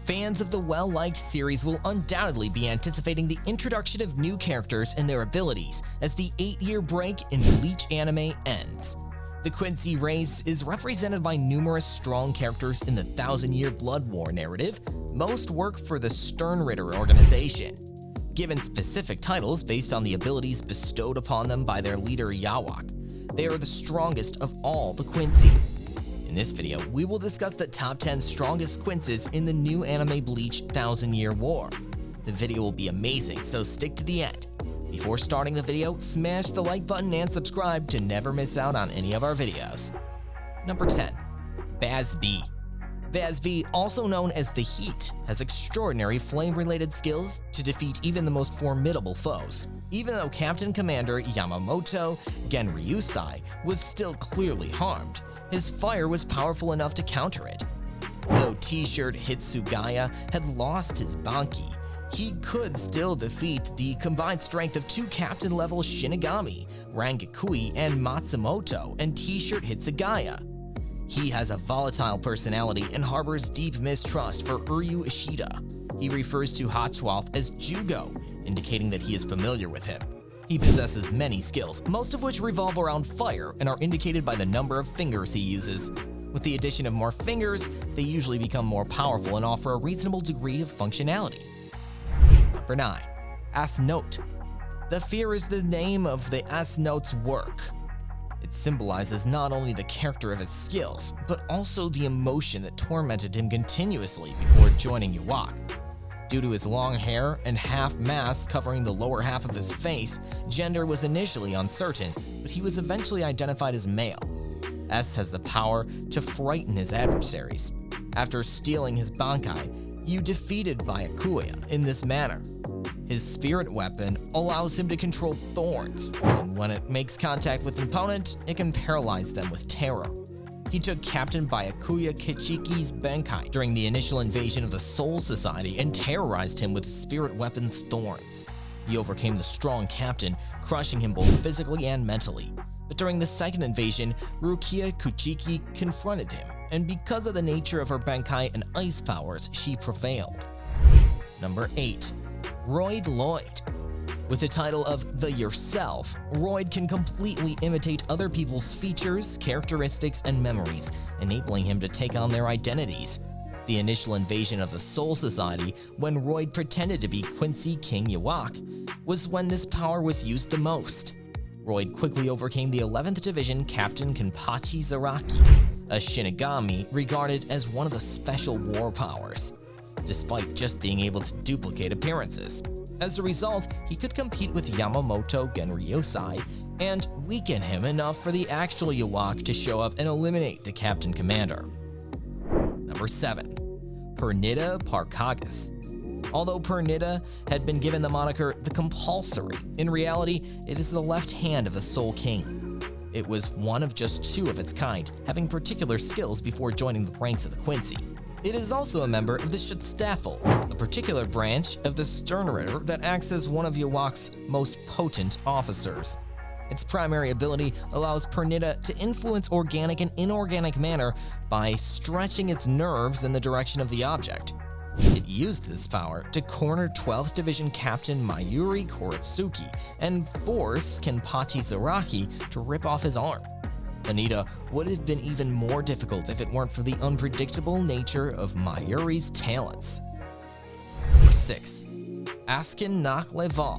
Fans of the well-liked series will undoubtedly be anticipating the introduction of new characters and their abilities as the 8-year break in Bleach anime ends. The Quincy race is represented by numerous strong characters in the 1000-year Blood War narrative. Most work for the Sternritter organization, given specific titles based on the abilities bestowed upon them by their leader Yawak. They are the strongest of all the Quincy. In this video, we will discuss the top 10 strongest Quinces in the new anime Bleach 1000-Year War. The video will be amazing, so stick to the end. Before starting the video, smash the like button and subscribe to never miss out on any of our videos. Number 10. Baz B. Baz B, also known as the Heat, has extraordinary flame-related skills to defeat even the most formidable foes. Even though Captain Commander Yamamoto Genryusai was still clearly harmed, his fire was powerful enough to counter it. Though T-shirt Hitsugaya had lost his Banki, he could still defeat the combined strength of two captain-level Shinigami, Rangekui and Matsumoto, and T-shirt Hitsugaya. He has a volatile personality and harbors deep mistrust for Uryu Ishida. He refers to Hatswath as Jugo, indicating that he is familiar with him. He possesses many skills, most of which revolve around fire and are indicated by the number of fingers he uses. With the addition of more fingers, they usually become more powerful and offer a reasonable degree of functionality. Number 9. Asnote. The fear is the name of the Asnote's work. It symbolizes not only the character of his skills, but also the emotion that tormented him continuously before joining Yawak. Due to his long hair and half mask covering the lower half of his face, gender was initially uncertain, but he was eventually identified as male. S has the power to frighten his adversaries. After stealing his Bankai, you defeated Byakuya in this manner. His spirit weapon allows him to control thorns, and when it makes contact with an opponent, it can paralyze them with terror. He took Captain Byakuya Kichiki's Bankai during the initial invasion of the Soul Society and terrorized him with his spirit weapon's thorns. He overcame the strong captain, crushing him both physically and mentally. But during the second invasion, Rukia Kuchiki confronted him, and because of the nature of her Bankai and ice powers, she prevailed. Number 8. Royd Lloyd. With the title of The Yourself, Royd can completely imitate other people's features, characteristics, and memories, enabling him to take on their identities. The initial invasion of the Soul Society, when Royd pretended to be Quincy King Yawak, was when this power was used the most. Royd quickly overcame the 11th Division Captain Kenpachi Zaraki, a Shinigami regarded as one of the special war powers, despite just being able to duplicate appearances. As a result, he could compete with Yamamoto Genryusai and weaken him enough for the actual Yawak to show up and eliminate the Captain Commander. Number 7. Pernida Parkagas. Although Pernida had been given the moniker the Compulsory, in reality, it is the left hand of the Soul King. It was one of just 2 of its kind, having particular skills before joining the ranks of the Quincy. It is also a member of the Schutzstaffel, a particular branch of the Sternritter that acts as one of Yawak's most potent officers. Its primary ability allows Pernida to influence organic and inorganic matter by stretching its nerves in the direction of the object. It used this power to corner 12th Division Captain Mayuri Koretsuki and force Kenpachi Zaraki to rip off his arm. Pernida would have been even more difficult if it weren't for the unpredictable nature of Mayuri's talents. Number 6. Askin Nak Levar.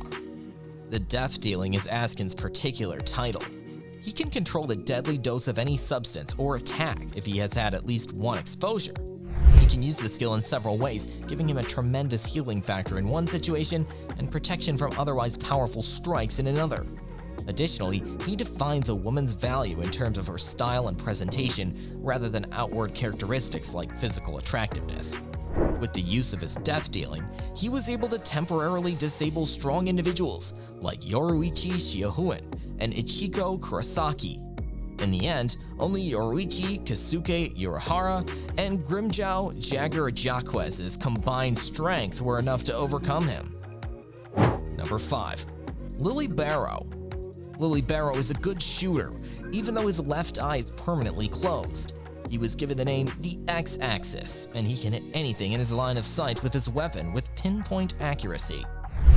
The Death Dealing is Askin's particular title. He can control the deadly dose of any substance or attack if he has had at least one exposure. He can use the skill in several ways, giving him a tremendous healing factor in one situation and protection from otherwise powerful strikes in another. Additionally, he defines a woman's value in terms of her style and presentation rather than outward characteristics like physical attractiveness. With the use of his death dealing, he was able to temporarily disable strong individuals like Yoruichi Shiahuen and Ichiko Kurosaki. In the end, only Yoruichi Kasuke Urahara and Grimjow Jagger Jaquez's combined strength were enough to overcome him. Number 5. Lily Barrow. Lily Barrow is a good shooter, even though his left eye is permanently closed. He was given the name the X-Axis, and he can hit anything in his line of sight with his weapon with pinpoint accuracy.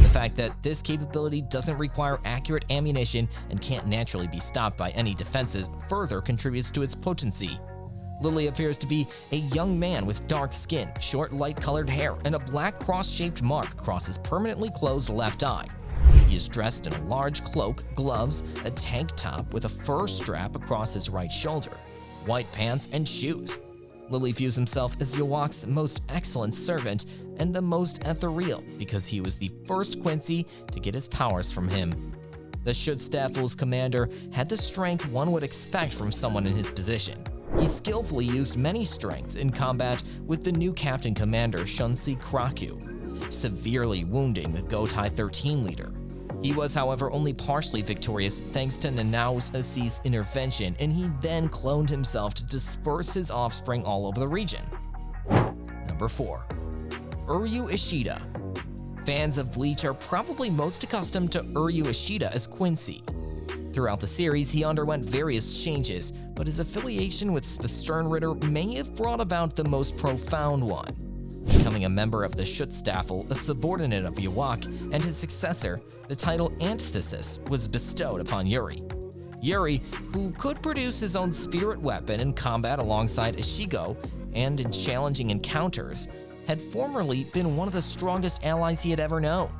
The fact that this capability doesn't require accurate ammunition and can't naturally be stopped by any defenses further contributes to its potency. Lily appears to be a young man with dark skin, short light-colored hair, and a black cross-shaped mark across his permanently closed left eye. He is dressed in a large cloak, gloves, a tank top with a fur strap across his right shoulder, white pants, and shoes. Lily views himself as Yhwach's most excellent servant and the most ethereal because he was the first Quincy to get his powers from him. The Schutzstaffel's commander had the strength one would expect from someone in his position. He skillfully used many strengths in combat with the new Captain Commander Shunsi Kraku, severely wounding the Gotai 13 leader. He was, however, only partially victorious thanks to Nanao's Asi's intervention, and he then cloned himself to disperse his offspring all over the region. Number 4. Uryu Ishida. Fans of Bleach are probably most accustomed to Uryu Ishida as Quincy. Throughout the series, he underwent various changes, but his affiliation with the Sternritter may have brought about the most profound one. Becoming a member of the Schutzstaffel, a subordinate of Yhwach, and his successor, the title Antithesis was bestowed upon Yuri. Yuri, who could produce his own spirit weapon in combat alongside Ishigo and in challenging encounters, had formerly been one of the strongest allies he had ever known,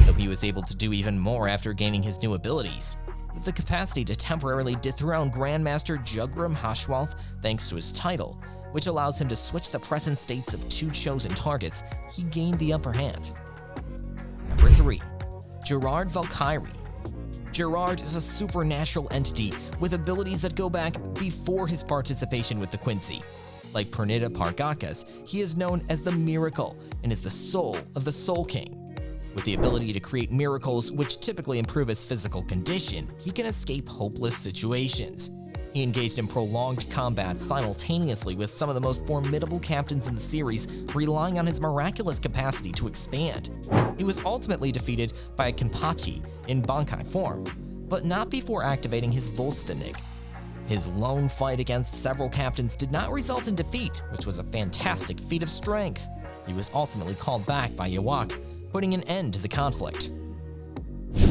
though he was able to do even more after gaining his new abilities. With the capacity to temporarily dethrone Grandmaster Juggrim Hashwalth thanks to his title, which allows him to switch the present states of 2 chosen targets, he gained the upper hand. Number 3. Gerard Valkyrie. Gerard is a supernatural entity with abilities that go back before his participation with the Quincy. Like Pernita Pargakas, he is known as the Miracle and is the soul of the Soul King. With the ability to create miracles which typically improve his physical condition, he can escape hopeless situations. He engaged in prolonged combat simultaneously with some of the most formidable captains in the series, relying on his miraculous capacity to expand. He was ultimately defeated by a Kenpachi in Bankai form, but not before activating his Volstanig. His lone fight against several captains did not result in defeat, which was a fantastic feat of strength. He was ultimately called back by Yhwach, putting an end to the conflict.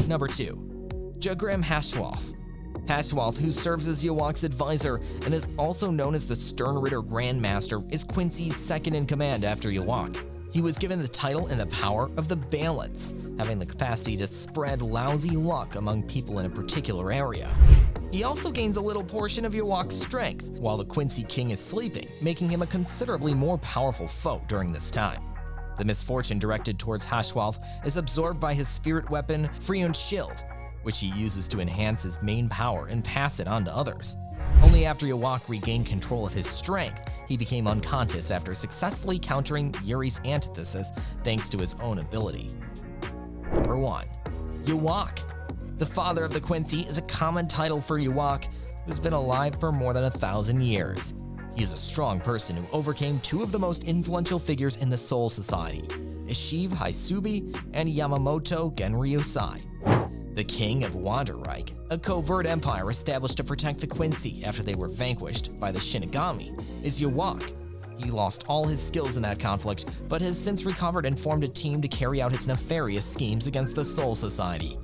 Number 2. Juggrim Hashwalth. Hashwalth, who serves as Yhwach's advisor and is also known as the Sternritter Grandmaster, is Quincy's second-in-command after Yhwach. He was given the title and the power of the Balance, having the capacity to spread lousy luck among people in a particular area. He also gains a little portion of Yhwach's strength, while the Quincy King is sleeping, making him a considerably more powerful foe during this time. The misfortune directed towards Hashwalth is absorbed by his spirit weapon, Freund Schild, which he uses to enhance his main power and pass it on to others. Only after Yhwach regained control of his strength, he became unconscious after successfully countering Yuri's antithesis thanks to his own ability. Number 1. Yhwach. The Father of the Quincy is a common title for Yhwach, who's been alive for more than 1,000 years. He is a strong person who overcame 2 of the most influential figures in the Soul Society, Ishiv Haisubi and Yamamoto Genryusai. The King of Wandenreich, a covert empire established to protect the Quincy after they were vanquished by the Shinigami, is Yhwach. He lost all his skills in that conflict, but has since recovered and formed a team to carry out his nefarious schemes against the Soul Society.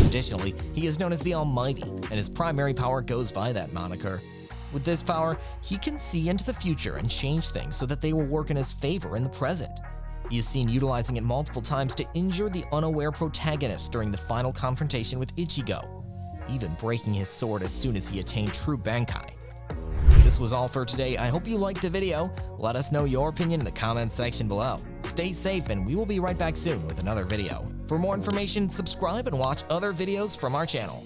Additionally, he is known as the Almighty, and his primary power goes by that moniker. With this power, he can see into the future and change things so that they will work in his favor in the present. He is seen utilizing it multiple times to injure the unaware protagonist during the final confrontation with Ichigo, even breaking his sword as soon as he attained true Bankai. This was all for today. I hope you liked the video. Let us know your opinion in the comments section below. Stay safe, and we will be right back soon with another video. For more information, subscribe and watch other videos from our channel.